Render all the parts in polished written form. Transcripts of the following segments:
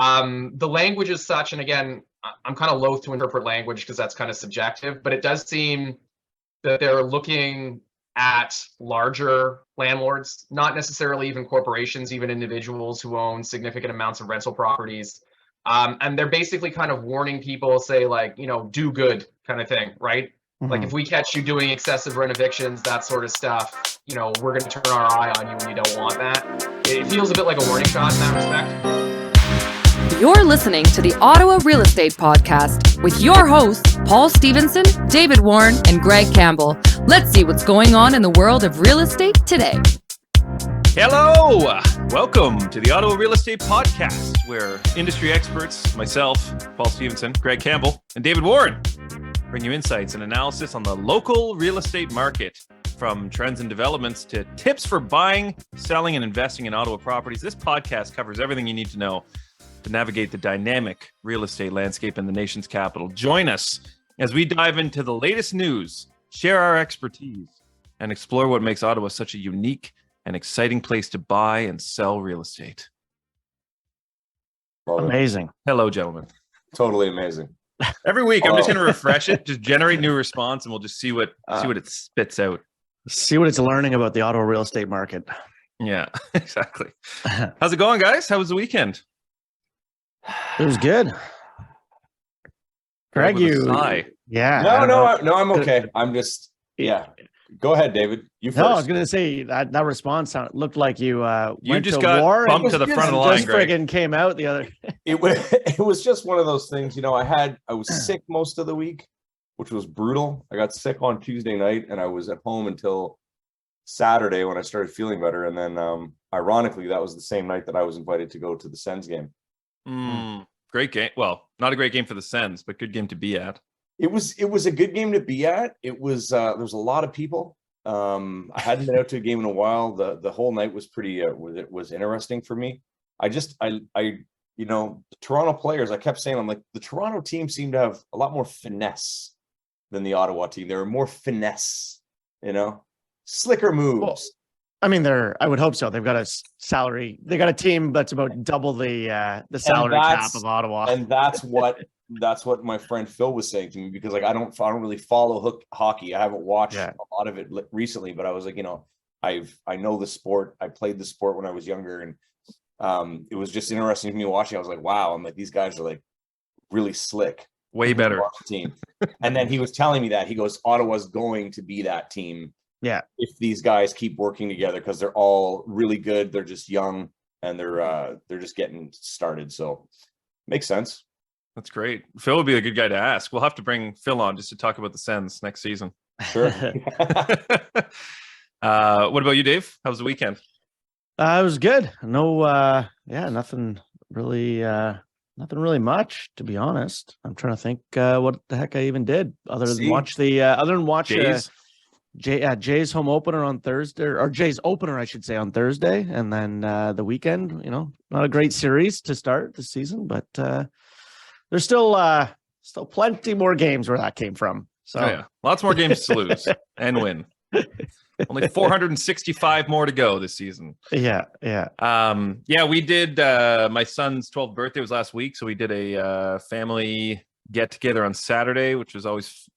The language is such, and again, I'm kind of loath to interpret language because that's kind of subjective, but it does seem that they're looking at larger landlords, not necessarily even corporations, even individuals who own significant amounts of rental properties. And they're basically kind of warning people, say like, do good kind of thing, right? Like if we catch you doing excessive rent evictions, that sort of stuff, we're going to turn our eye on you and you don't want that. It feels a bit like a warning shot in that respect. You're listening to the Ottawa Real Estate Podcast with your hosts, Paul Stevenson, David Warren, and Greg Campbell. Let's see what's going on in the world of real estate today. Hello! Welcome to the Ottawa Real Estate Podcast, where industry experts, myself, Paul Stevenson, Greg Campbell, and David Warren bring you insights and analysis on the local real estate market, from trends and developments to tips for buying, selling, and investing in Ottawa properties. This podcast covers everything you need to know to navigate the dynamic real estate landscape in the nation's capital. Join us as we dive into the latest news, share our expertise, and explore what makes Ottawa such a unique and exciting place to buy and sell real estate. Amazing. Hello, gentlemen. Totally amazing. Every week, I'm just going to refresh it, just generate new response, and we'll just see what it spits out. See what it's learning about the Ottawa real estate market. Yeah, exactly. How's it going, guys? How was the weekend? It was good. Greg, Yeah. No, I'm okay. I'm just, Go ahead, David. You first. No, I was going to say that response looked like you went just to got war bumped to the front of the line, just Greg. friggin' came out the other. It was just one of those things. I was sick most of the week, which was brutal. I got sick on Tuesday night, and I was at home until Saturday when I started feeling better. And then, ironically, that was the same night that I was invited to go to the Sens game. Great game. Well, not a great game for the Sens, but good game to be at. It was a good game to be at. It was there was a lot of people. I hadn't been out to a game in a while. The whole night was pretty it was interesting for me. The Toronto players, I kept saying, I'm like, the Toronto team seemed to have a lot more finesse than the Ottawa team. They were more finesse, slicker moves. Well, I mean, I would hope so. They've got a salary. They got a team that's about double the salary cap of Ottawa. And that's what my friend Phil was saying to me, because I don't really follow hockey. I haven't watched a lot of it recently, but I was like, I know the sport. I played the sport when I was younger, and it was just interesting to me watching. I was like, wow, I'm like, these guys are like really slick. Way better team. And then he was telling me that he goes, Ottawa's going to be that team. Yeah. If these guys keep working together, because they're all really good. They're just young and they're just getting started. So makes sense. That's great. Phil would be a good guy to ask. We'll have to bring Phil on just to talk about the Sens next season. Sure. What about you, Dave? How was the weekend? It was good. No, nothing really much, to be honest. I'm trying to think what the heck I even did other than watch Jay's home opener on Thursday, or Jay's opener, I should say, on Thursday, and then the weekend. Not a great series to start the season, but there's still plenty more games where that came from. So lots more games to lose and win. Only 465 more to go this season. Yeah. We did. My son's 12th birthday was last week, so we did a family get together on Saturday, which was always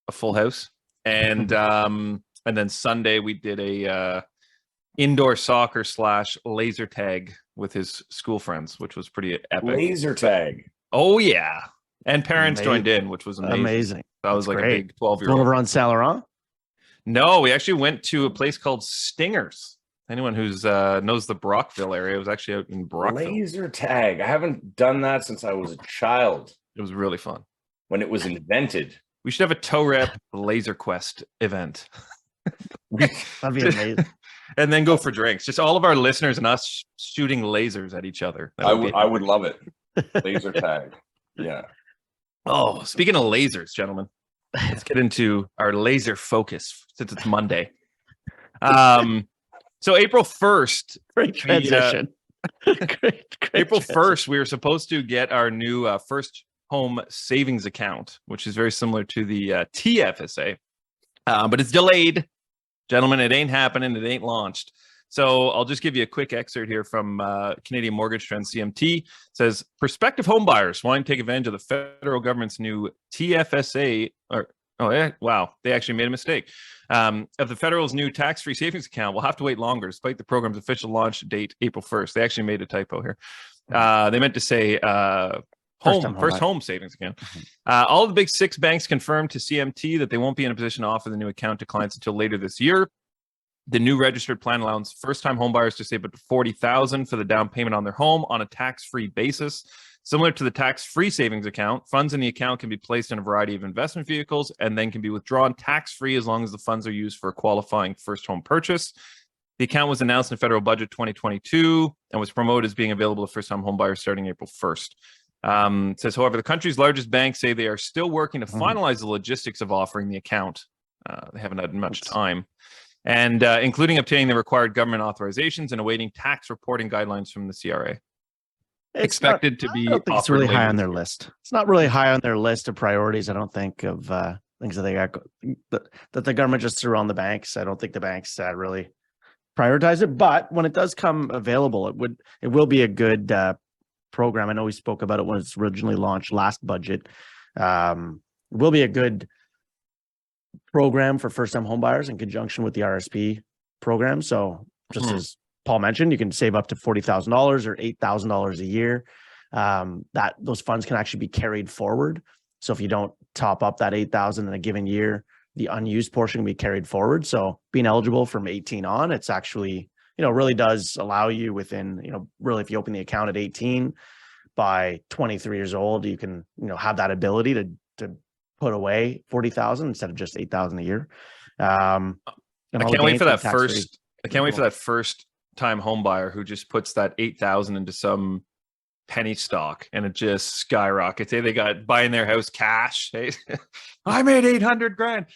a full house. And then Sunday we did a indoor soccer / laser tag with his school friends, which was pretty epic. Laser tag. Oh yeah, and parents joined in, which was amazing. That was like great. A big 12-year-old. Going over on Saint Laurent? No, we actually went to a place called Stingers. Anyone who's knows the Brockville area, was actually out in Brockville. Laser tag. I haven't done that since I was a child. It was really fun when it was invented. We should have a Toe Rep Laser Quest event. That'd be amazing. And then go for drinks. Just all of our listeners and us shooting lasers at each other. I would love it. Laser tag. Yeah. Oh, speaking of lasers, gentlemen, let's get into our laser focus since it's Monday. So April 1st. Great transition. Great April 1st, we were supposed to get our new first home savings account, which is very similar to the TFSA, but it's delayed. Gentlemen, it ain't happening. It ain't launched. So I'll just give you a quick excerpt here from Canadian Mortgage Trends CMT. It says prospective home buyers wanting to take advantage of the federal government's new TFSA they actually made a mistake. Of the federal's new tax-free savings account will have to wait longer despite the program's official launch date April 1st. They actually made a typo here. They meant to say first home savings account. All of the big 6 banks confirmed to CMT that they won't be in a position to offer the new account to clients until later this year. The new registered plan allows first-time homebuyers to save up to $40,000 for the down payment on their home on a tax-free basis. Similar to the tax-free savings account, funds in the account can be placed in a variety of investment vehicles and then can be withdrawn tax-free as long as the funds are used for a qualifying first home purchase. The account was announced in Federal Budget 2022 and was promoted as being available to first-time homebuyers starting April 1st. It says, however, the country's largest banks say they are still working to finalize the logistics of offering the account. They haven't had much time. And including obtaining the required government authorizations and awaiting tax reporting guidelines from the CRA. Expected to be. I don't think it's really high on their list. It's not really high on their list of priorities. I don't think of things that they got that the government just threw on the banks. I don't think the banks really prioritize it. But when it does come available, it will be a good program. I know we spoke about it when it's originally launched last budget. It will be a good program for first-time homebuyers in conjunction with the RSP program. So just as Paul mentioned, you can save up to $40,000 or $8,000 a year. That those funds can actually be carried forward. So if you don't top up that $8,000 in a given year, the unused portion can be carried forward. So being eligible from 18 on, it's actually, really does allow you within, really if you open the account at 18, by 23 years old, you can, have that ability to put away 40,000 instead of just 8,000 a year. I can't wait for that first. I can't wait for that first time home buyer who just puts that 8,000 into some penny stock and it just skyrockets. Hey, they got buying their house cash. Hey, I made 800 grand.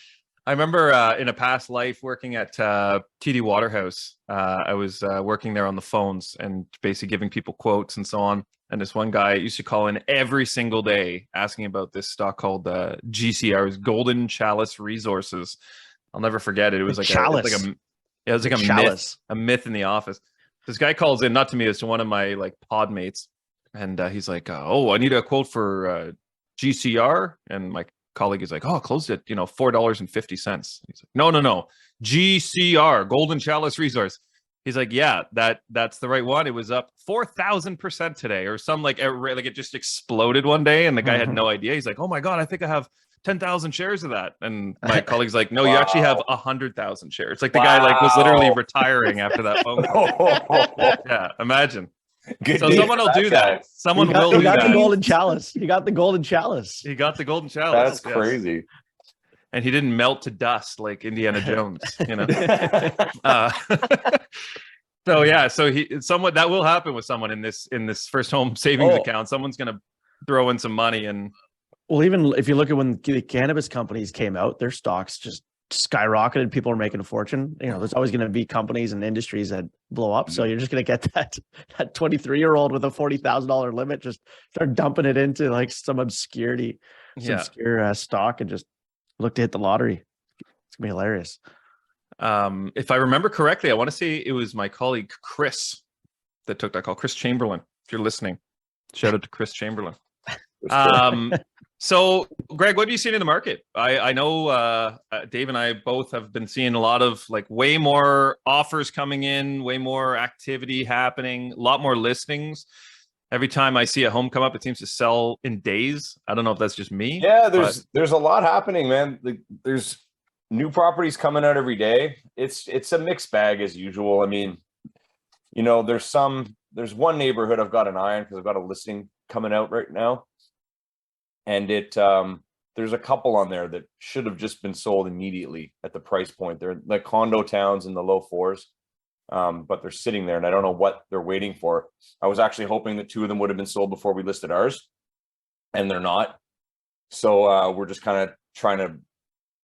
I remember in a past life working at TD Waterhouse. I was working there on the phones and basically giving people quotes and so on. And this one guy used to call in every single day asking about this stock called GCR's Golden Chalice Resources. I'll never forget it. It was like a myth in the office. This guy calls in, not to me, it's to one of my pod mates. And he's like, I need a quote for GCR. And my colleague is like, closed at $4.50. He's like, no, GCR, Golden Chalice Resource. He's like, yeah, that's the right one. It was up 4,000% today, or some like it just exploded one day, and the guy had no idea. He's like, oh my god, I think I have 10,000 shares of that. And my colleague's like, no, you actually have 100,000 shares. Like the guy was literally retiring after that phone call. Yeah, imagine. Good so someone will do that. Someone will do that. The golden chalice. He got the golden chalice. He got the golden chalice. That's crazy. And he didn't melt to dust like Indiana Jones, So yeah, that will happen with someone in this first home savings account. Someone's going to throw in some money. And well, even if you look at when the cannabis companies came out, their stocks just skyrocketed. People are making a fortune. There's always going to be companies and industries that blow up. So you're just going to get that 23-year-old with a $40,000 limit, just start dumping it into like some obscure stock and just look to hit the lottery. It's gonna be hilarious. If I remember correctly, I want to say it was my colleague Chris that took that call. Chris Chamberlain, if you're listening, shout out to Chris Chamberlain. So Greg, what have you seen in the market? I know Dave and I both have been seeing a lot of way more offers coming in, way more activity happening, a lot more listings. Every time I see a home come up, it seems to sell in days. I don't know if that's just me. Yeah, there's a lot happening, man. There's new properties coming out every day. It's a mixed bag as usual. I mean, there's one neighborhood I've got an eye on because I've got a listing coming out right now. And there's a couple on there that should have just been sold immediately at the price point. They're like condo towns in the low fours. But they're sitting there and I don't know what they're waiting for. I was actually hoping that 2 of them would have been sold before we listed ours, and they're not. So we're just kind of trying to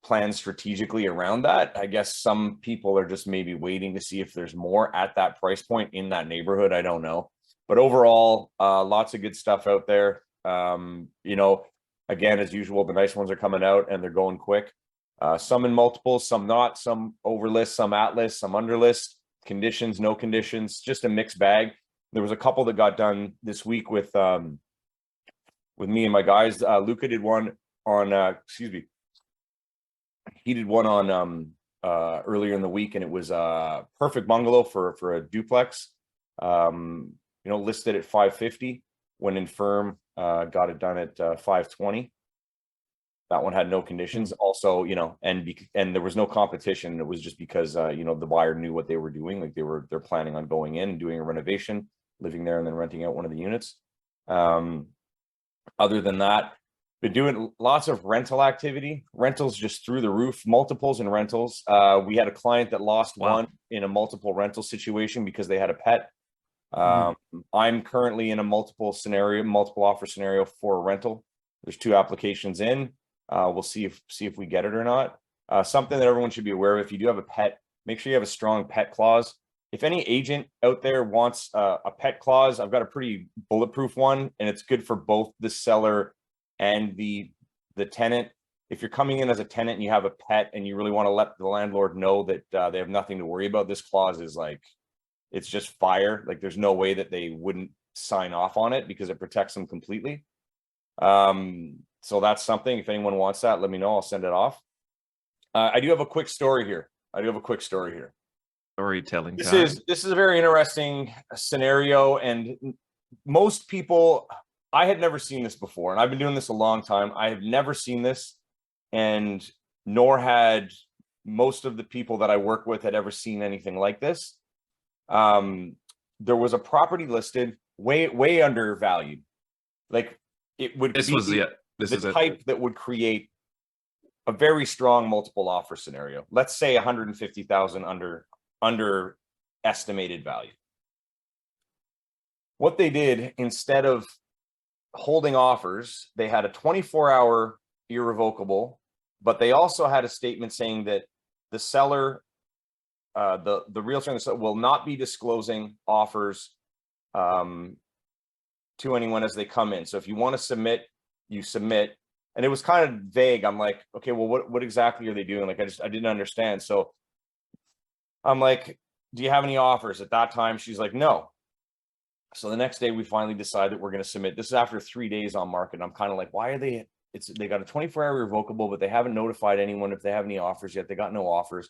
plan strategically around that. I guess some people are just maybe waiting to see if there's more at that price point in that neighborhood. I don't know. But overall, lots of good stuff out there. Again, as usual, the nice ones are coming out and they're going quick. Some in multiples, some not, some over list, some at list, some under list. conditions, no conditions, just a mixed bag. There was a couple that got done this week with me and my guys. Luca did one on he did one on earlier in the week, and it was a perfect bungalow for a duplex, listed at 550. When in firm, got it done at 520. That one had no conditions. Also, and there was no competition. It was just because the buyer knew what they were doing. Like they're planning on going in and doing a renovation, living there, and then renting out one of the units. Other than that, been doing lots of rental activity. Rentals just through the roof, multiples and rentals. We had a client that lost one in a multiple rental situation because they had a pet. I'm currently in a multiple offer scenario for a rental. There's 2 applications in. We'll see if we get it or not. Something that everyone should be aware of: if you do have a pet, make sure you have a strong pet clause. If any agent out there wants a pet clause, I've got a pretty bulletproof one, and it's good for both the seller and the tenant. If you're coming in as a tenant and you have a pet and you really want to let the landlord know that they have nothing to worry about, this clause is like, it's just fire. Like there's no way that they wouldn't sign off on it because it protects them completely. So that's something. If anyone wants that, let me know. I'll send it off. I do have a quick story here. Storytelling. This is a very interesting scenario, and most people, I had never seen this before, and I've been doing this a long time. I have never seen this, and nor had most of the people that I work with had ever seen anything like this. There was a property listed way undervalued. Like it would This be was the type that would create a very strong multiple offer scenario. Let's say 150,000 under estimated value. What they did, instead of holding offers, they had a 24-hour irrevocable, but they also had a statement saying that the seller, the realtor and the seller will not be disclosing offers to anyone as they come in. So if you want to submit, you submit. And it was kind of vague. I'm like, okay, well, what exactly are they doing? Like, I didn't understand. So I'm like, do you have any offers? At that time, she's like, no. So the next day we finally decide that we're going to submit. This is after 3 days on market. I'm kind of like, why are they, they got a 24-hour revocable, but they haven't notified anyone if they have any offers yet. They got no offers.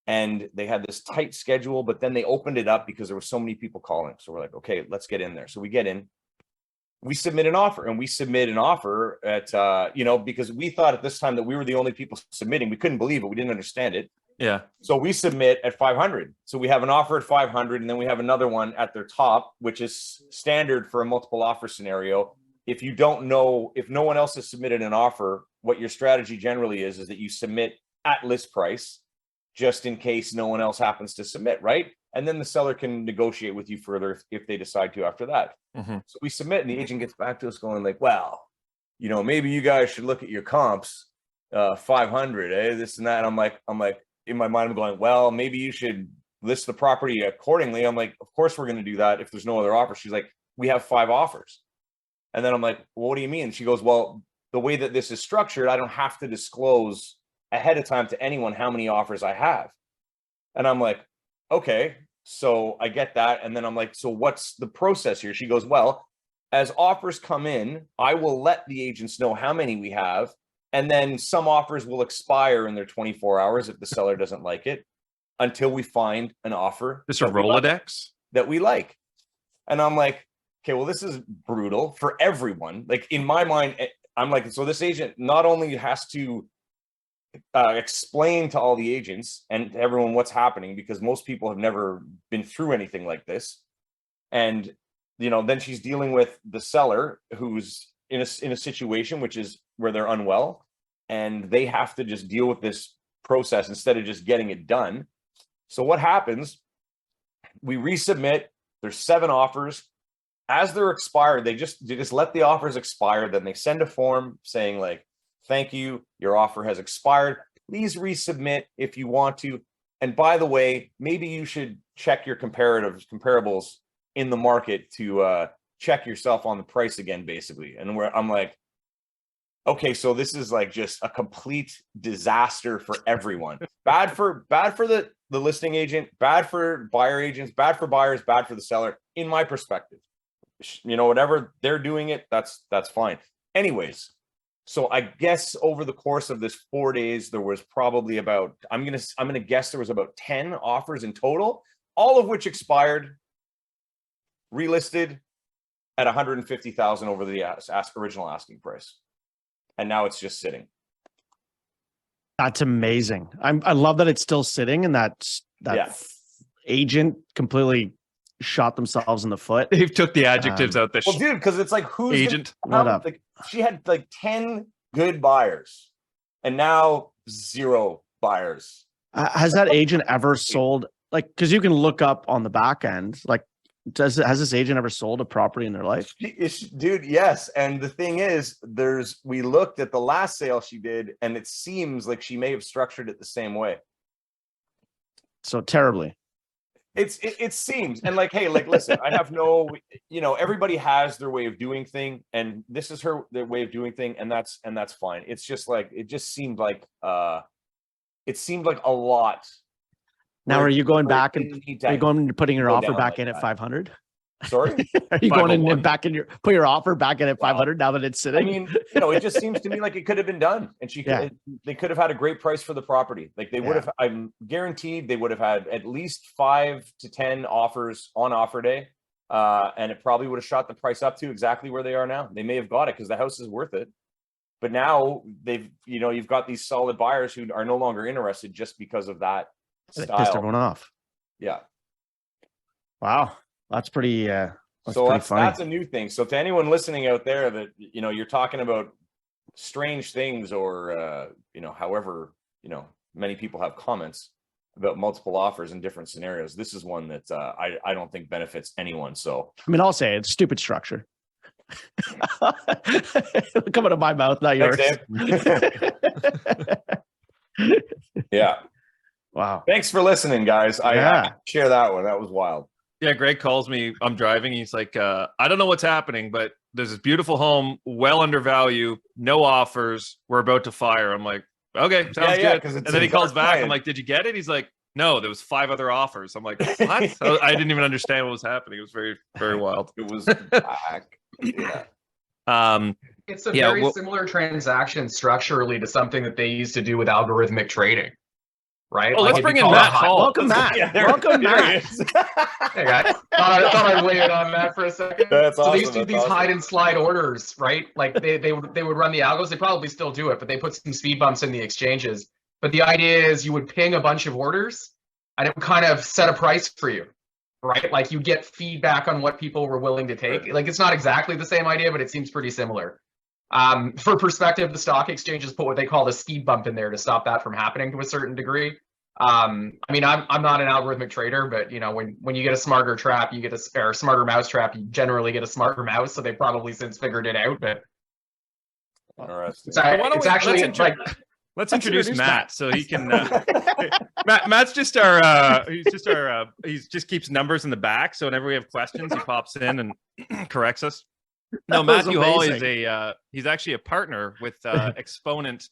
And they had this tight schedule, but then they opened it up because there were so many people calling. So we're like, okay, let's get in there. So we get in, we submit an offer, and we submit an offer at, because we thought at this time that we were the only people submitting. We couldn't believe it. We didn't understand it. Yeah. So we submit at 500. So we have an offer at 500, and then we have another one at their top, which is standard for a multiple offer scenario. If you don't know, if no one else has submitted an offer, what your strategy generally is that you submit at list price, just in case no one else happens to submit, right? And then the seller can negotiate with you further if they decide to after that. Mm-hmm. So we submit, and the agent gets back to us going like, well, maybe you guys should look at your comps, 500, this and that. And I'm like, in my mind, I'm going, well, maybe you should list the property accordingly. I'm like, of course we're going to do that if there's no other offers. She's like, we have 5 offers. And then I'm like, well, what do you mean? She goes, well, the way that this is structured, I don't have to disclose ahead of time to anyone how many offers I have. And I'm like, okay, so I get that. And then I'm like, so what's the process here? She goes, well, as offers come in, I will let the agents know how many we have. And then some offers will expire in their 24 hours if the seller doesn't like it, until we find an offer. This a Rolodex that we like. And I'm like, okay, well, this is brutal for everyone. Like in my mind, I'm like, so this agent not only has to explain to all the agents and to everyone what's happening, because most people have never been through anything like this. And, then she's dealing with the seller who's in a situation which is where they're unwell, and they have to just deal with this process instead of just getting it done. So what happens? We resubmit. There's 7 offers. As they're expired, they just let the offers expire. Then they send a form saying like, thank you, your offer has expired. Please resubmit if you want to. And by the way, maybe you should check your comparables in the market to check yourself on the price again, basically. And I'm like, okay, so this is like just a complete disaster for everyone. Bad for the the listing agent, bad for buyer agents, bad for buyers, bad for the seller, in my perspective. You know, whatever they're doing it, that's fine. Anyways, so I guess over the course of this 4 days, there was probably about, I'm gonna guess there was about 10 offers in total, all of which expired, relisted at 150,000 over the original asking price, and now it's just sitting. That's amazing. I love that it's still sitting, and that agent completely shot themselves in the foot. They've took the adjectives out there. Well, dude, because it's like, who's agent? like, she had like 10 good buyers, and now 0 buyers. Has that agent ever sold? Like, because you can look up on the back end, like, has this agent ever sold a property in their life? Dude, yes. And the thing is, we looked at the last sale she did, and it seems like she may have structured it the same way. So terribly. It seems, and like, hey, like, listen, I have no, you know, everybody has their way of doing thing, and this is their way of doing thing, and that's fine. It's just like, it just seemed like a lot. Now, are you going back and are you going to putting your offer back in at 500? Sorry, are you going in and back in put your offer back in at 500 now that it's sitting? I mean, you know, it just seems to me like it could have been done, and they could have had a great price for the property. Like, they would have, I'm guaranteed they would have had at least 5 to 10 offers on offer day, and it probably would have shot the price up to exactly where they are now. They may have got it because the house is worth it, but now you've got these solid buyers who are no longer interested just because of that style. Pissed everyone off. Yeah. Wow. That's pretty funny. That's a new thing. So to anyone listening out there that, you know, you're talking about strange things, or, however, many people have comments about multiple offers in different scenarios, this is one that I don't think benefits anyone. So, I mean, I'll say it's stupid structure. Coming out of my mouth, not yours. Yeah. Wow. Thanks for listening, guys. I share that one. That was wild. Yeah, Greg calls me. I'm driving. He's like, I don't know what's happening, but there's this beautiful home, well under value, no offers. We're about to fire. I'm like, okay, sounds good. And then he calls back. I'm like, did you get it? He's like, no, there was 5 other offers. I'm like, what? So I didn't even understand what was happening. It was very, very wild. It was back. Yeah. It's a very similar transaction structurally to something that they used to do with algorithmic trading. Right. Oh, let's bring in Matt Hall. Welcome, Matt. Welcome, Matt. Hey, guys. Thought I'd weigh in on that for a second. That's so awesome. they used to do these hide and slide orders, right? Like they would run the algos. They probably still do it, but they put some speed bumps in the exchanges. But the idea is you would ping a bunch of orders, and it would kind of set a price for you, right? Like you get feedback on what people were willing to take. Like it's not exactly the same idea, but it seems pretty similar. For perspective, the stock exchanges put what they call the speed bump in there to stop that from happening to a certain degree. I mean, I'm not an algorithmic trader, but you know, when you get a smarter trap, you get a smarter mouse trap, you generally get a smarter mouse. So they probably since figured it out. But interesting. It's actually like. Let's introduce Matt so he can. Matt's just our. He just keeps numbers in the back. So whenever we have questions, he pops in and corrects us. No, Matthew Hall is he's actually a partner with Exponent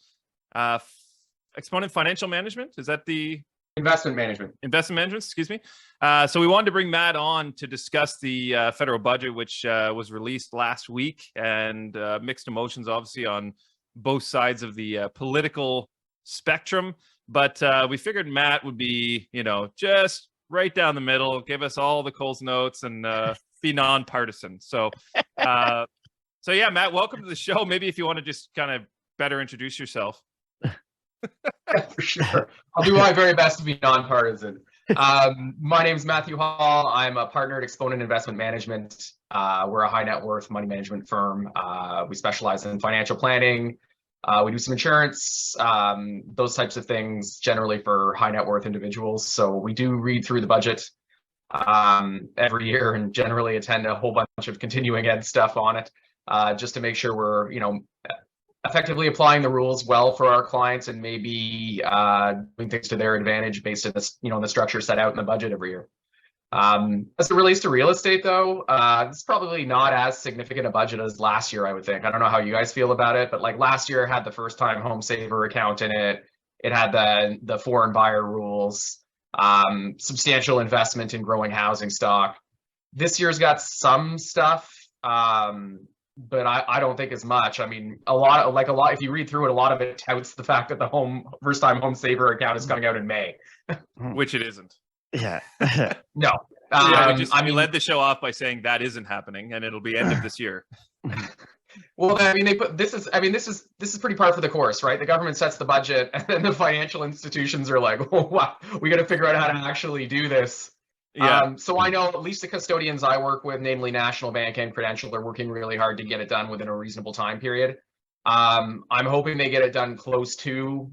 Financial Management. Is that the Investment Management? Investment Management, excuse me. So we wanted to bring Matt on to discuss the federal budget, which was released last week, and mixed emotions, obviously, on both sides of the political spectrum. But we figured Matt would be, just right down the middle, give us all the Coles notes, and be nonpartisan. So, yeah, Matt, welcome to the show. Maybe if you want to just kind of better introduce yourself. Yeah, for sure. I'll do my very best to be nonpartisan. My name is Matthew Hall. I'm a partner at Exponent Investment Management. We're a high net worth money management firm. We specialize in financial planning. We do some insurance, those types of things, generally for high net worth individuals. So we do read through the budget every year and generally attend a whole bunch of continuing ed stuff on it, just to make sure we're, effectively applying the rules well for our clients and maybe doing things to their advantage based on this, the structure set out in the budget every year. As it relates to real estate, though, it's probably not as significant a budget as last year, I would think. I don't know how you guys feel about it, but like last year had the first time home saver account in it. It had the foreign buyer rules. substantial investment in growing housing stock. This year's got some stuff, but I don't think as much. I mean, if you read through it, a lot of it touts the fact that the first time home saver account is coming out in May. Which it isn't. Yeah. No. We led the show off by saying that isn't happening, and it'll be end of this year. Well, I mean, this is pretty par for the course, right? The government sets the budget, and then the financial institutions are like, "Oh, wow, we got to figure out how to actually do this." Yeah. So I know at least the custodians I work with, namely National Bank and Prudential, are working really hard to get it done within a reasonable time period. I'm hoping they get it done close to.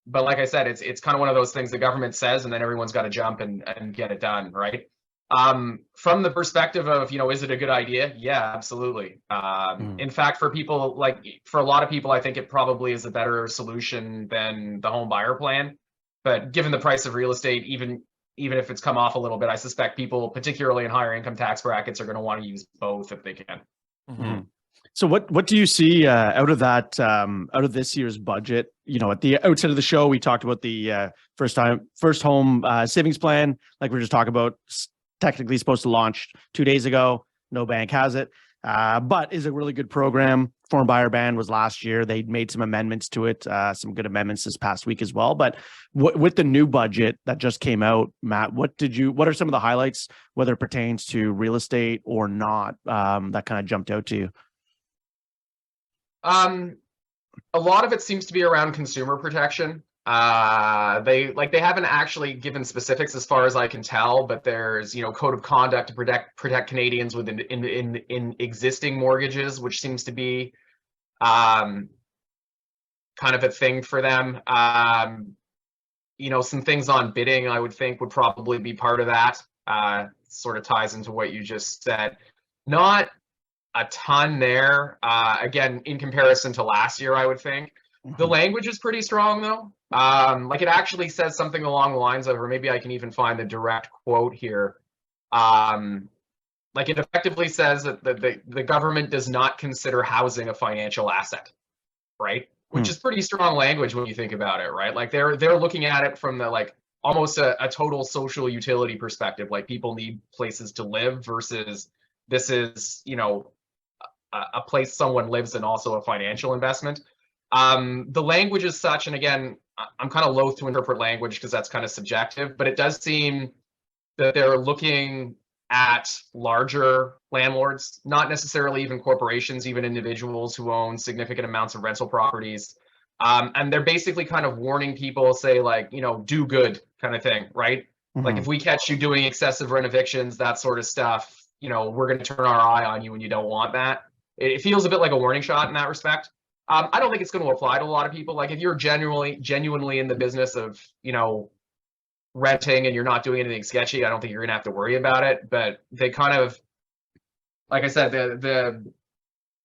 But like I said, it's kind of one of those things the government says, and then everyone's got to jump and get it done, right? From the perspective of, is it a good idea? Yeah, absolutely. In fact, for a lot of people, I think it probably is a better solution than the home buyer plan. But given the price of real estate, even if it's come off a little bit, I suspect people, particularly in higher income tax brackets, are going to want to use both if they can. Mm-hmm. So what do you see out of this year's budget? At the outset of the show, we talked about the first home savings plan, like we were just talking about, technically supposed to launch 2 days ago. No bank has it, but is a really good program. Foreign buyer ban was last year. They made some amendments to it, some good amendments this past week as well. But with the new budget that just came out, Matt, what are some of the highlights, whether it pertains to real estate or not, that kind of jumped out to you? A lot of it seems to be around consumer protection. They haven't actually given specifics as far as I can tell, but there's code of conduct to protect Canadians in existing mortgages, which seems to be kind of a thing for them. Some things on bidding, I would think, would probably be part of that. Sort of ties into what you just said. Not a ton there. Again, in comparison to last year, I would think. The language is pretty strong, though. It actually says something along the lines of, or maybe I can even find the direct quote here. It effectively says that the government does not consider housing a financial asset, right? Which is pretty strong language when you think about it, right? Like they're looking at it from the almost a total social utility perspective. Like people need places to live versus this is a place someone lives in, also a financial investment. The language is such, and again, I'm kind of loath to interpret language because that's kind of subjective, but it does seem that they're looking at larger landlords, not necessarily even corporations, even individuals who own significant amounts of rental properties. And they're basically kind of warning people, say do good kind of thing, right? Mm-hmm. Like if we catch you doing excessive rent evictions, that sort of stuff, we're going to turn our eye on you and you don't want that. It feels a bit like a warning shot in that respect. I don't think it's going to apply to a lot of people. Like if you're genuinely in the business of, renting and you're not doing anything sketchy, I don't think you're going to have to worry about it. But they kind of, like I said, a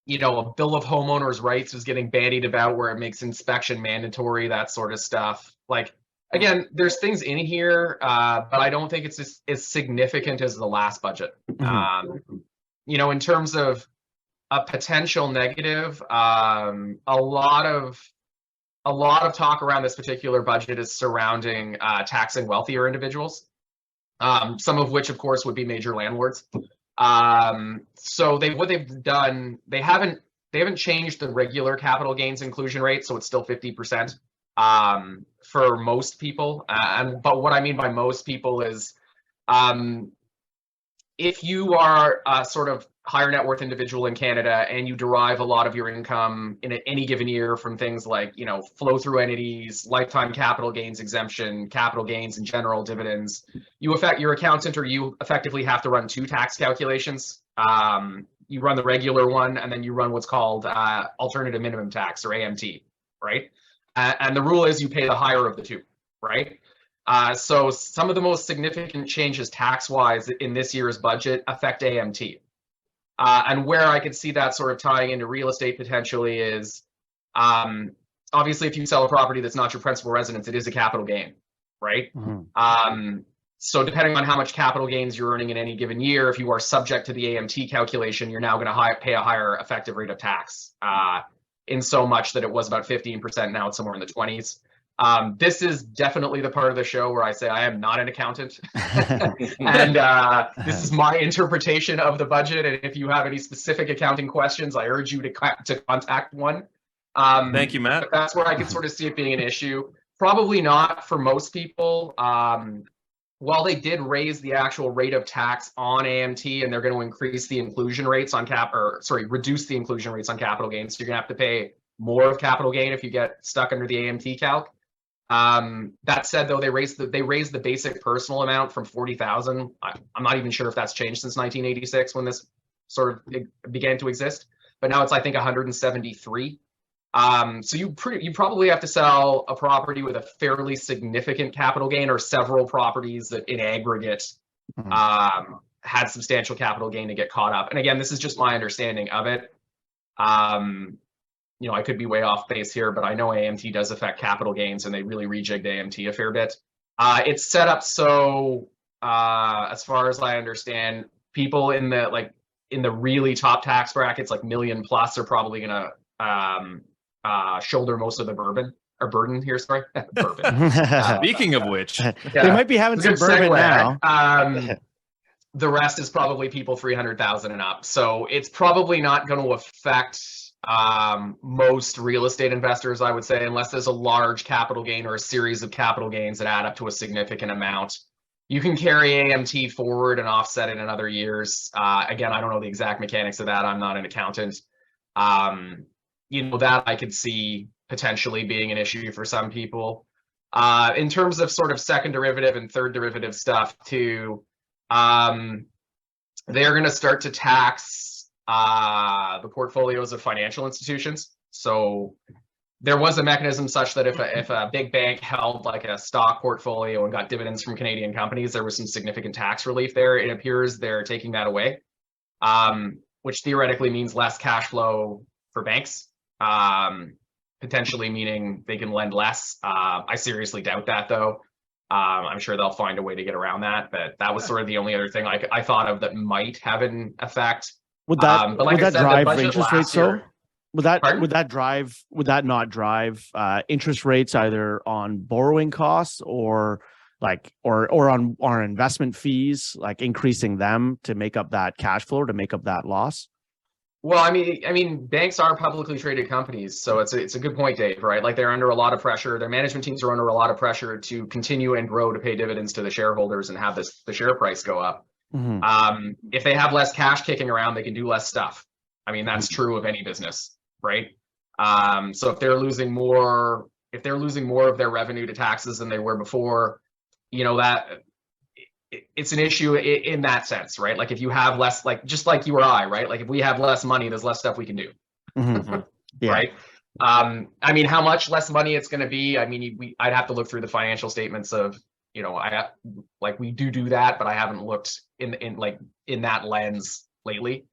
bill of homeowners' rights is getting bandied about where it makes inspection mandatory, that sort of stuff. Like, again, there's things in here, but I don't think it's as significant as the last budget. Mm-hmm. In terms of a potential negative, a lot of talk around this particular budget is surrounding taxing wealthier individuals, some of which, of course, would be major landlords. So what they've done, they haven't changed the regular capital gains inclusion rate, so it's still 50% for most people. But what I mean by most people is, if you are a sort of higher net worth individual in Canada and you derive a lot of your income in any given year from things like, flow through entities, lifetime capital gains exemption, capital gains in general, dividends, your accountant or you effectively have to run two tax calculations. You run the regular one and then you run what's called alternative minimum tax, or AMT, right? And the rule is you pay the higher of the two, right? So some of the most significant changes tax-wise in this year's budget affect AMT. And where I could see that sort of tying into real estate potentially is, obviously, if you sell a property that's not your principal residence, it is a capital gain, right? Mm-hmm. So depending on how much capital gains you're earning in any given year, if you are subject to the AMT calculation, you're now going to pay a higher effective rate of tax, in so much that it was about 15%, now it's somewhere in the 20s. This is definitely the part of the show where I say I am not an accountant. And this is my interpretation of the budget. And if you have any specific accounting questions, I urge you to contact one. Thank you, Matt. But that's where I could sort of see it being an issue. Probably not for most people. While they did raise the actual rate of tax on AMT, and they're going to increase the inclusion rates on reduce the inclusion rates on capital gains. So you're going to have to pay more of capital gain if you get stuck under the AMT calc. That said, though, they raised the basic personal amount from 40,000. I'm not even sure if that's changed since 1986 when this sort of began to exist. But now it's, I think, 173. So you probably have to sell a property with a fairly significant capital gain, or several properties that in aggregate had substantial capital gain to get caught up. And again, this is just my understanding of it. I could be way off base here, but I know AMT does affect capital gains, and they really rejigged AMT a fair bit. It's set up so, as far as I understand, people in the really top tax brackets, like million plus, are probably going to shoulder most of the burden here. Sorry, bourbon. Speaking of which, they might be having some bourbon now. The rest is probably people 300,000 and up. So it's probably not going to affect most real estate investors, I would say, unless there's a large capital gain or a series of capital gains that add up to a significant amount. You can carry AMT forward and offset it in other years. Again, I don't know the exact mechanics of that. I'm not an accountant. That I could see potentially being an issue for some people. In terms of sort of second derivative and third derivative stuff too, they're going to start to tax the portfolios of financial institutions. So there was a mechanism such that if a big bank held like a stock portfolio and got dividends from Canadian companies, there was some significant tax relief there. It appears they're taking that away, which theoretically means less cash flow for banks, potentially meaning they can lend less. I seriously doubt that, though. I'm sure they'll find a way to get around that, but that was sort of the only other thing I thought of that might have an effect. Would that drive interest rates though? Would that not drive interest rates either on borrowing costs or on our investment fees, like increasing them to make up that cash flow, to make up that loss? Well, I mean, banks are publicly traded companies, so it's a good point, Dave. Right? Like, they're under a lot of pressure. Their management teams are under a lot of pressure to continue and grow, to pay dividends to the shareholders and have the share price go up. Mm-hmm. If they have less cash kicking around, they can do less stuff. I mean, that's true of any business, right? So if they're losing more of their revenue to taxes than they were before, that it's an issue in that sense, right? Like, if you have less, like, just like you or I, right? Like, if we have less money, there's less stuff we can do, mm-hmm. Yeah. Right? I mean, how much less money it's going to be? I mean, I'd have to look through the financial statements of, we do that, but I haven't looked in that lens lately.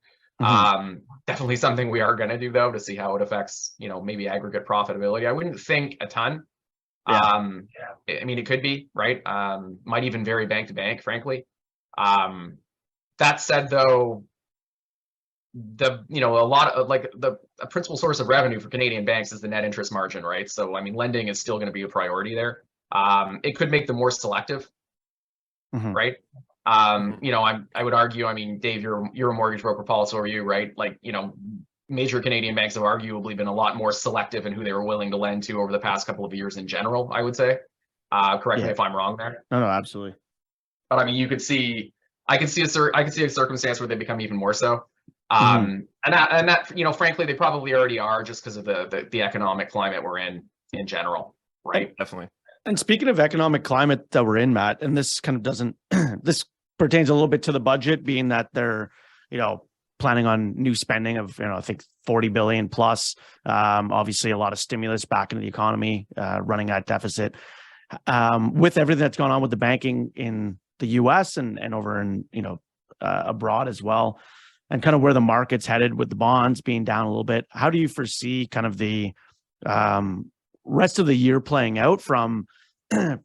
Mm-hmm. Definitely something we are going to do, though, to see how it affects, maybe aggregate profitability. I wouldn't think a ton. Yeah. I mean, it could be, right? Might even vary bank to bank, frankly. That said, though, a principal source of revenue for Canadian banks is the net interest margin, right? So, I mean, lending is still going to be a priority there. It could make them more selective, mm-hmm. right? I would argue, I mean, Dave, you're a mortgage broker, Paul, so are you, right? Like, major Canadian banks have arguably been a lot more selective in who they were willing to lend to over the past couple of years in general, I would say. Correct me if I'm wrong there. No, absolutely. But I mean, I could see a circumstance where they become even more so. Mm-hmm. and that, frankly, they probably already are, just because of the economic climate we're in general, right? Definitely. And speaking of economic climate that we're in, Matt, and this kind of this pertains a little bit to the budget, being that they're, planning on new spending of, I think 40 billion plus, obviously a lot of stimulus back into the economy, running that deficit, with everything that's gone on with the banking in the US and over in, abroad as well, and kind of where the market's headed with the bonds being down a little bit. How do you foresee kind of the rest of the year playing out from a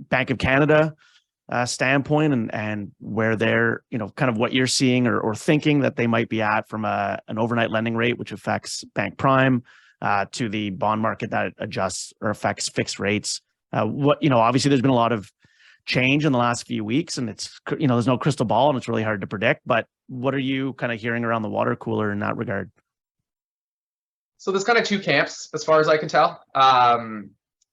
Bank of Canada standpoint, and where they're, kind of what you're seeing or thinking that they might be at from an overnight lending rate, which affects bank prime, to the bond market that adjusts or affects fixed rates. Obviously there's been a lot of change in the last few weeks, and it's, there's no crystal ball and it's really hard to predict, but what are you kind of hearing around the water cooler in that regard? So there's kind of two camps as far as I can tell.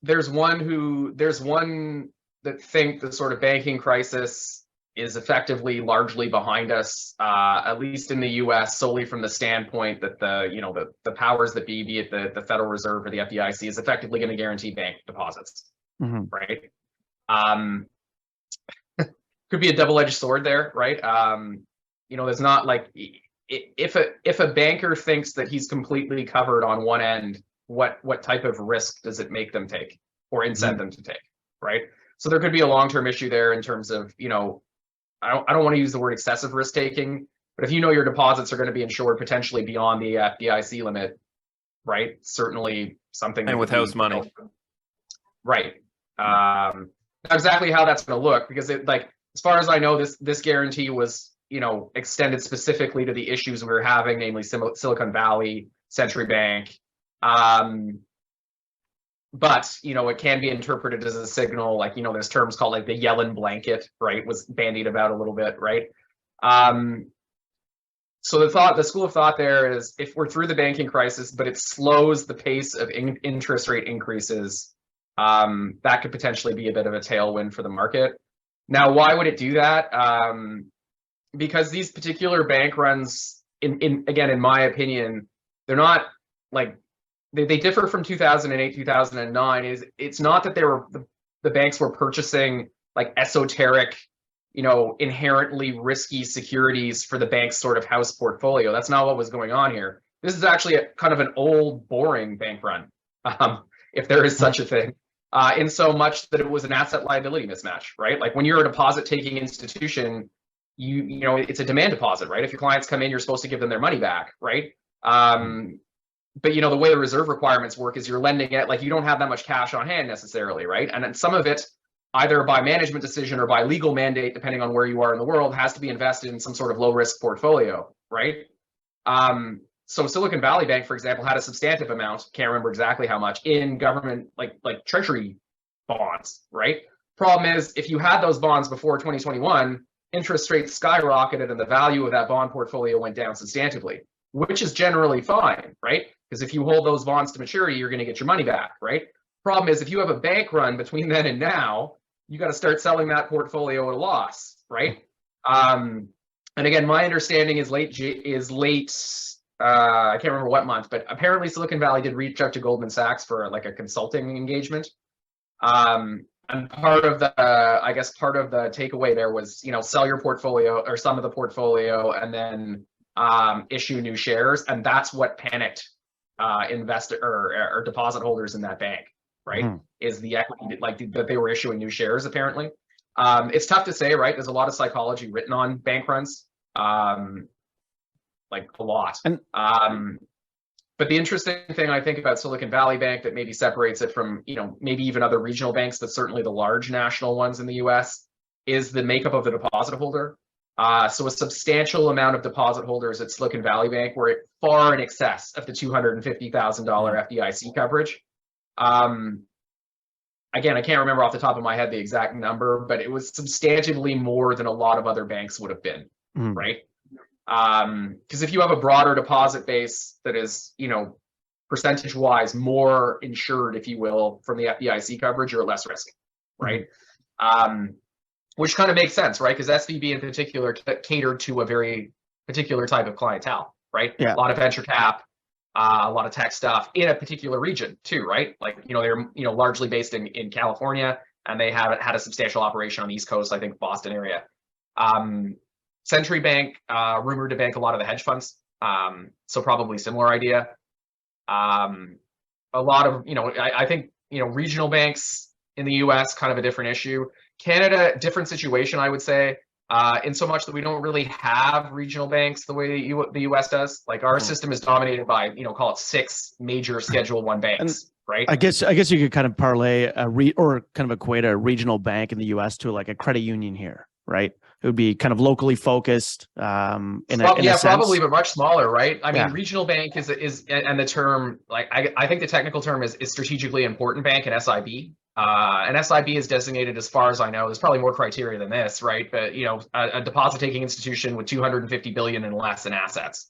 There's one that think the sort of banking crisis is effectively largely behind us, at least in the US, solely from the standpoint that the powers that be it the Federal Reserve or the FDIC, is effectively going to guarantee bank deposits, right? Could be a double-edged sword there, right? There's not like, if a banker thinks that he's completely covered on one end, what type of risk does it make them take or incent them to take, right? So there could be a long-term issue there in terms of, I don't want to use the word excessive risk taking, but if your deposits are going to be insured potentially beyond the FDIC limit, right? Certainly something. And with house money, right? Not exactly how that's going to look, because as far as I know, this guarantee was extended specifically to the issues we were having, namely Silicon Valley, Century Bank. But it can be interpreted as a signal, there's terms called like the Yellen blanket, right? Was bandied about a little bit, right? So the school of thought there is, if we're through the banking crisis, but it slows the pace of interest rate increases, that could potentially be a bit of a tailwind for the market. Now, why would it do that? Because these particular bank runs, in my opinion, they're not like, they differ from 2008, 2009. It's not that the banks were purchasing like esoteric, inherently risky securities for the bank's sort of house portfolio. That's not what was going on here. This is actually a kind of an old, boring bank run, if there is such a thing, in so much that it was an asset liability mismatch, right? Like when you're a deposit taking institution, it's a demand deposit, right? If your clients come in, you're supposed to give them their money back, right? But the way the reserve requirements work is you're lending it, like you don't have that much cash on hand necessarily, right? And then some of it, either by management decision or by legal mandate, depending on where you are in the world, has to be invested in some sort of low risk portfolio, right? So Silicon Valley Bank, for example, had a substantive amount, can't remember exactly how much, in government like treasury bonds, right? Problem is, if you had those bonds before 2021, interest rates skyrocketed and the value of that bond portfolio went down substantively, which is generally fine, right? Because if you hold those bonds to maturity, you're going to get your money back, right? Problem is, if you have a bank run between then and now, you got to start selling that portfolio at a loss, right? And again, my understanding is late. I can't remember what month, but apparently Silicon Valley did reach out to Goldman Sachs for like a consulting engagement. And part of the takeaway there was, sell your portfolio or some of the portfolio, and then issue new shares, and that's what panicked investor or deposit holders in that bank, right? Is the equity that they were issuing new shares apparently. It's tough to say, right? There's a lot of psychology written on bank runs, like a lot. But the interesting thing I think about Silicon Valley Bank that maybe separates it from, maybe even other regional banks, but certainly the large national ones in the US, is the makeup of the deposit holder. So a substantial amount of deposit holders at Silicon Valley Bank were far in excess of the $250,000 FDIC coverage. Again, I can't remember off the top of my head the exact number, but it was substantively more than a lot of other banks would have been, right? Because if you have a broader deposit base that is, percentage-wise more insured, if you will, from the FDIC coverage, you're at less risk, right? Which kind of makes sense, right? Because SVB in particular catered to a very particular type of clientele, right? Yeah. A lot of venture cap, a lot of tech stuff in a particular region too, right? Like, they're, largely based in California, and they have had a substantial operation on the East Coast, I think Boston area. Century Bank, rumored to bank a lot of the hedge funds. So probably similar idea. A lot of, I think, regional banks in the US, kind of a different issue. Canada, different situation, I would say, in so much that we don't really have regional banks the way the US does. Like our system is dominated by, call it 6 major Schedule I banks, right? I guess you could kind of parlay or kind of equate a regional bank in the US to like a credit union here, right? It would be kind of locally focused. In Well, a yeah, sense. probably, but much smaller, right? I mean, Yeah. regional bank is, and the term, like, I think the technical term is strategically important bank, and SIB. An SIB is designated, as far as I know, there's probably more criteria than this, right? But, you know, a deposit taking institution with 250 billion and less in assets.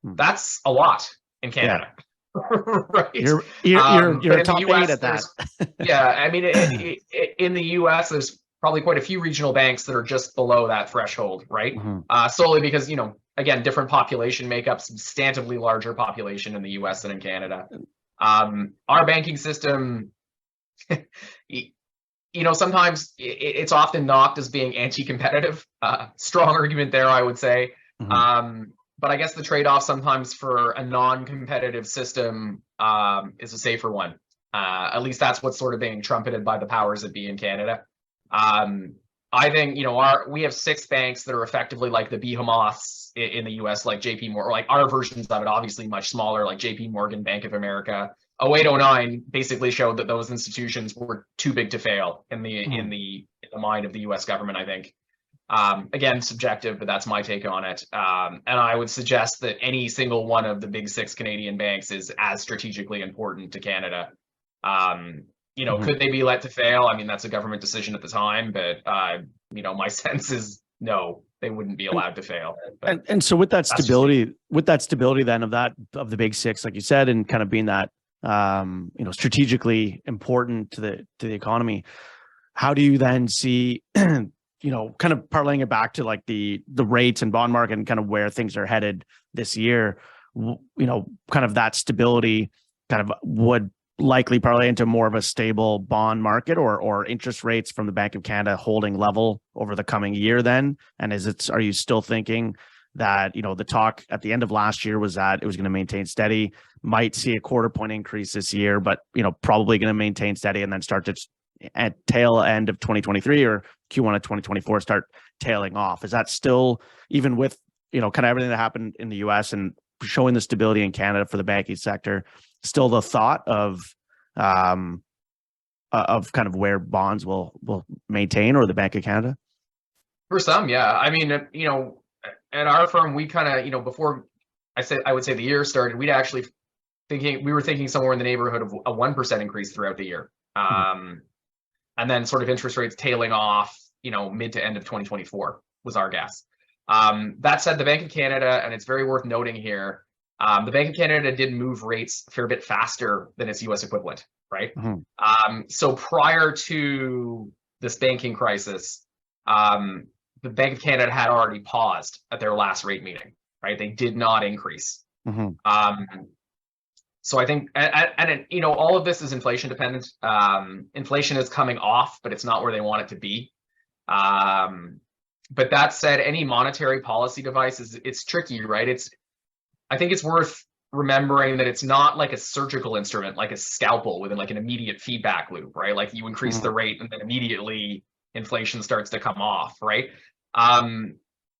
That's a lot in Canada. Right. You're But in top the US, eight at that. yeah, I mean, in the US, there's probably quite a few regional banks that are just below that threshold, right? Solely because, you know, again, different population makeup, substantively larger population in the US than in Canada. Our banking system, you know, sometimes it's often knocked as being anti-competitive. Strong argument there, I would say. But I guess the trade-off sometimes for a non-competitive system is a safer one. At least that's what's sort of being trumpeted by the powers that be in Canada. I think, you know, we have 6 banks that are effectively like the behemoths in the US, like JP Morgan, like our versions of it, obviously much smaller, like JP Morgan, Bank of America. 0809 basically showed that those institutions were too big to fail in the mind of the US government, I think. Again, subjective, but that's my take on it. And I would suggest that any single one of the big 6 Canadian banks is as strategically important to Canada. You know, could they be let to fail? I mean, that's a government decision at the time, but you know, my sense is no, they wouldn't be allowed to fail. And so with that stability then of the big 6, like you said, and kind of being that you know, strategically important to the economy, how do you then see you know, kind of parlaying it back to like the rates and bond market and kind of where things are headed this year, you know, kind of that stability kind of would likely parlay into more of a stable bond market or interest rates from the Bank of Canada holding level over the coming year then? And are you still thinking that, you know, the talk at the end of last year was that it was going to maintain steady, might see a 1/4 point increase this year, but, you know, probably going to maintain steady and then start to at tail end of 2023 or Q1 of 2024 start tailing off? Is that still, even with, you know, kind of everything that happened in the US and showing the stability in Canada for the banking sector, still the thought of kind of where bonds will maintain, or the Bank of Canada? For some, yeah. I mean, you know, at our firm, we kind of, you know, before I would say the year started, we were thinking somewhere in the neighborhood of a 1% increase throughout the year. And then sort of interest rates tailing off, you know, mid to end of 2024 was our guess. That said, the Bank of Canada, and it's very worth noting here, the Bank of Canada did move rates a fair bit faster than its US equivalent, right? So prior to this banking crisis, the Bank of Canada had already paused at their last rate meeting, right? They did not increase. So I think, and you know, all of this is inflation dependent. Inflation is coming off, but it's not where they want it to be. But that said, any monetary policy device it's tricky, right? I think it's worth remembering that it's not like a surgical instrument, like a scalpel within like an immediate feedback loop, right? Like you increase the rate and then immediately inflation starts to come off, right?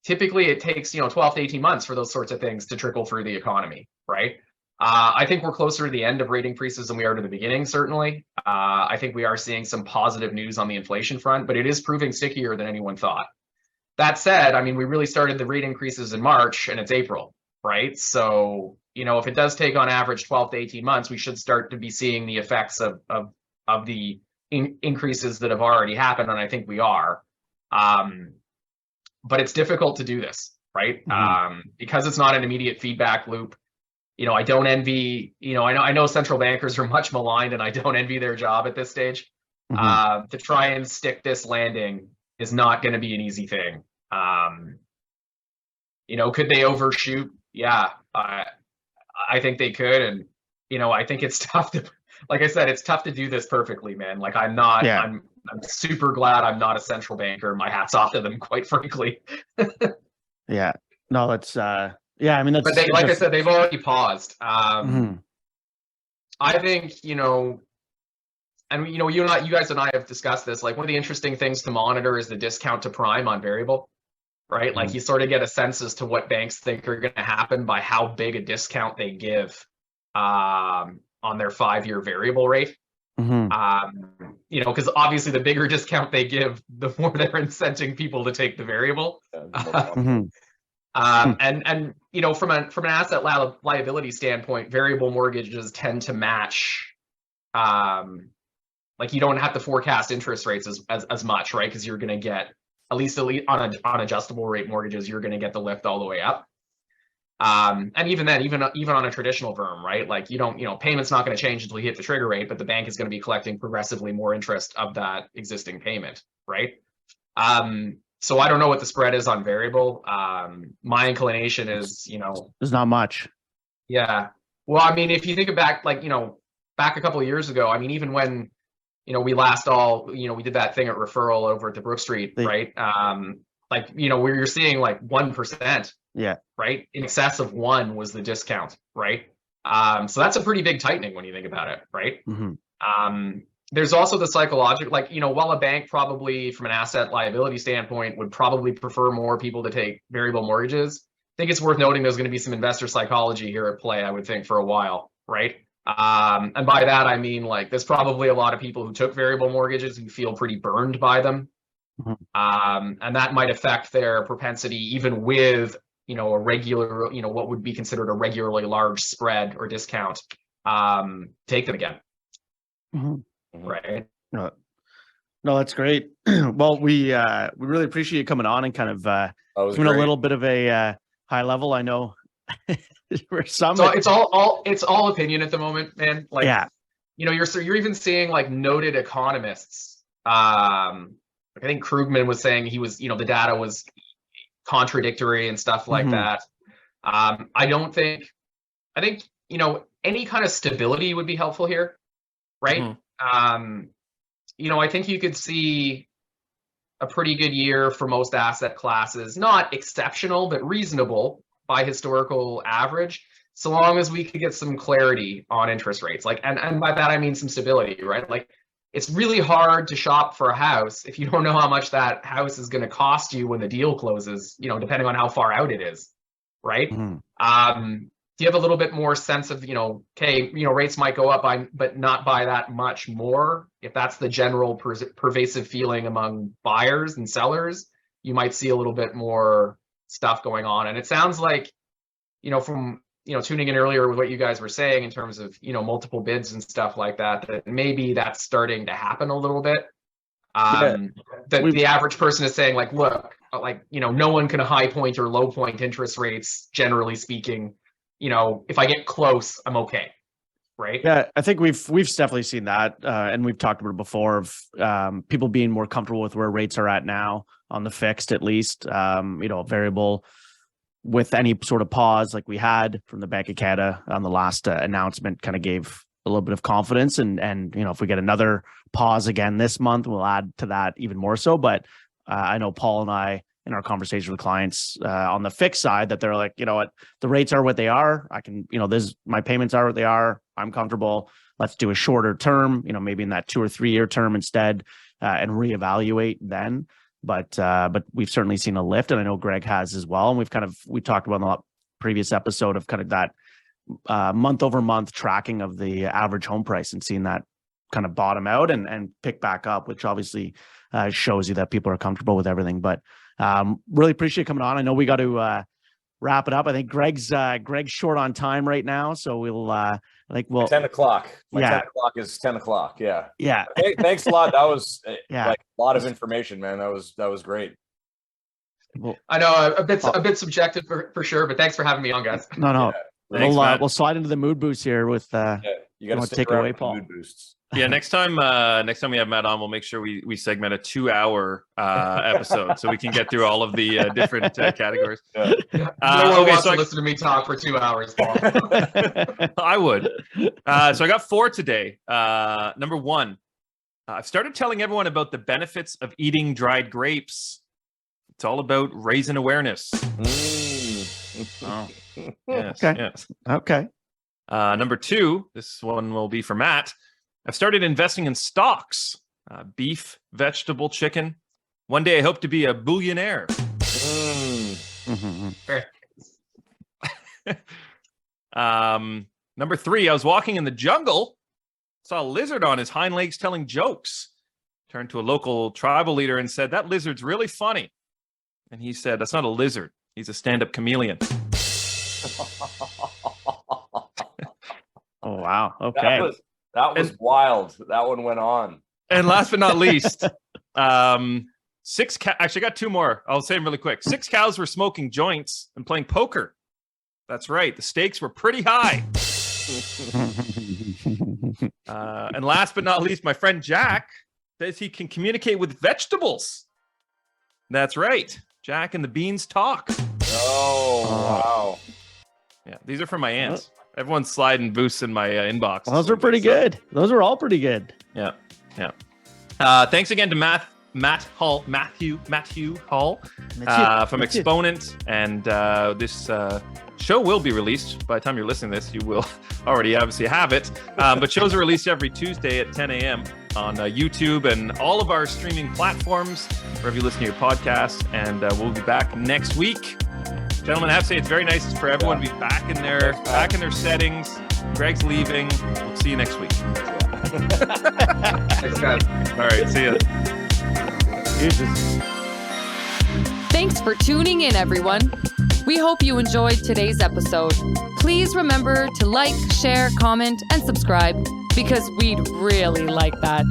Typically it takes, you know, 12 to 18 months for those sorts of things to trickle through the economy, right? I think we're closer to the end of rate increases than we are to the beginning, certainly. I think we are seeing some positive news on the inflation front, but it is proving stickier than anyone thought. That said, I mean, we really started the rate increases in March and it's April, right? So, you know, if it does take on average 12 to 18 months, we should start to be seeing the effects of the increases that have already happened, and I think we are. But it's difficult to do this, right? Because it's not an immediate feedback loop. You know, I don't envy, you know, I know central bankers are much maligned, and I don't envy their job at this stage. To try and stick this landing is not going to be an easy thing. You know, could they overshoot? Yeah, I think they could. And, you know, I think it's tough to, like I said, it's tough to do this perfectly, man. Like I'm super glad I'm not a central banker. My hat's off to them, quite frankly. Yeah, no, that's, yeah, I mean, that's, but like I said, they've already paused. I think, you know, and you know, you guys and I have discussed this. Like one of the interesting things to monitor is the discount to prime on variable, right? Like you sort of get a sense as to what banks think are going to happen by how big a discount they give on their 5-year variable rate. You know, because obviously the bigger discount they give, the more they're incenting people to take the variable. And you know, from an asset liability standpoint, variable mortgages tend to match. Like you don't have to forecast interest rates as much, right? Because you're going to get at least on adjustable rate mortgages, you're going to get the lift all the way up. And even then, even on a traditional VERM, right? Like you don't, you know, payment's not going to change until you hit the trigger rate, but the bank is going to be collecting progressively more interest of that existing payment, right? So I don't know what the spread is on variable. My inclination is, you know, There's not much. Yeah. Well, I mean, if you think back, like, you know, back a couple of years ago, I mean, even when, you know, we did that thing at Referral over at the Brook Street, right? Like, you know, where you're seeing like 1%. Yeah. Right. In excess of 1 was the discount, right? So that's a pretty big tightening when you think about it, right? There's also the psychological, like, you know, while a bank probably from an asset liability standpoint would probably prefer more people to take variable mortgages, I think it's worth noting there's going to be some investor psychology here at play, I would think, for a while, right? And by that, I mean, like, there's probably a lot of people who took variable mortgages who feel pretty burned by them. And that might affect their propensity, even with, you know, a regular, you know, what would be considered a regularly large spread or discount, take them again. Right. No, that's great. Well, we really appreciate you coming on and kind of giving a little bit of a high level. I know for some, so it's all opinion at the moment, man. Like, yeah, you know, you're even seeing like noted economists. I think Krugman was saying he was, you know, the data was contradictory and stuff like that. I think, you know, any kind of stability would be helpful here, right? You know, I think you could see a pretty good year for most asset classes, not exceptional, but reasonable by historical average, so long as we could get some clarity on interest rates. Like, and by that I mean some stability, right? Like, it's really hard to shop for a house if you don't know how much that house is going to cost you when the deal closes, you know, depending on how far out it is, right? Do you have a little bit more sense of, you know, okay, you know, rates might go up but not by that much more? If that's the general pervasive feeling among buyers and sellers, you might see a little bit more stuff going on. And it sounds like, you know, from, you know, tuning in earlier with what you guys were saying in terms of, you know, multiple bids and stuff like that, that maybe that's starting to happen a little bit. The average person is saying, like, look, like, you know, no one can high point or low point interest rates, generally speaking. You know, if I get close, I'm okay, right? Yeah, I think we've definitely seen that, and we've talked about it before of people being more comfortable with where rates are at now on the fixed, at least. You know, variable with any sort of pause like we had from the Bank of Canada on the last announcement, kind of gave a little bit of confidence. And you know, if we get another pause again this month, we'll add to that even more so. But I know Paul and I, in our conversation with clients on the fixed side, that they're like, you know what, the rates are what they are. I can, you know, my payments are what they are. I'm comfortable. Let's do a shorter term, you know, maybe in that 2 or 3 year term instead, and reevaluate then. But we've certainly seen a lift, and I know Greg has as well. And we talked about in the previous episode of kind of that month over month tracking of the average home price and seeing that kind of bottom out and pick back up, which obviously shows you that people are comfortable with everything. But really appreciate coming on. I know we got to wrap it up. I think Greg's short on time right now, so we'll 10 o'clock. My 10 o'clock is 10 o'clock. Yeah. Hey, thanks a lot. That was like a lot of information, man. That was great. Well, I know a bit subjective for sure, but thanks for having me on, guys. No. Thanks, we'll slide into the mood boost here with you got to take away, Paul. Mood boosts. Yeah, next time we have Matt on, we'll make sure we segment a 2-hour episode so we can get through all of the different categories. No one wants to listen to me talk for 2 hours, Paul. I would. So I got 4 today. Number 1, I've started telling everyone about the benefits of eating dried grapes. It's all about raising awareness. Oh, yes, okay. Yes. Okay. Number 2, this one will be for Matt. I've started investing in stocks, beef, vegetable, chicken. One day I hope to be a billionaire. Number 3, I was walking in the jungle, saw a lizard on his hind legs telling jokes. Turned to a local tribal leader and said, "That lizard's really funny." And he said, "That's not a lizard. He's a stand-up chameleon." Oh, wow. Okay. That was wild. That one went on. And last but not least, actually, I got two more. I'll say them really quick. 6 cows were smoking joints and playing poker. That's right. The stakes were pretty high. And last but not least, my friend Jack says he can communicate with vegetables. That's right. Jack and the beans talk. Oh, wow. Yeah, these are from my aunts. Everyone's sliding boosts in my inbox. Those are pretty good. Those are all pretty good. Yeah. Thanks again to Matthew Hall from Exponent. And this show will be released. By the time you're listening to this, you will already obviously have it. But shows are released every Tuesday at 10 a.m. on YouTube and all of our streaming platforms, wherever you listen to your podcast. And we'll be back next week. Gentlemen, I have to say it's very nice for everyone to be back in their settings. Greg's leaving. We'll see you next week. Thanks, guys. All right, see ya. Thanks for tuning in, everyone. We hope you enjoyed today's episode. Please remember to like, share, comment, and subscribe because we'd really like that.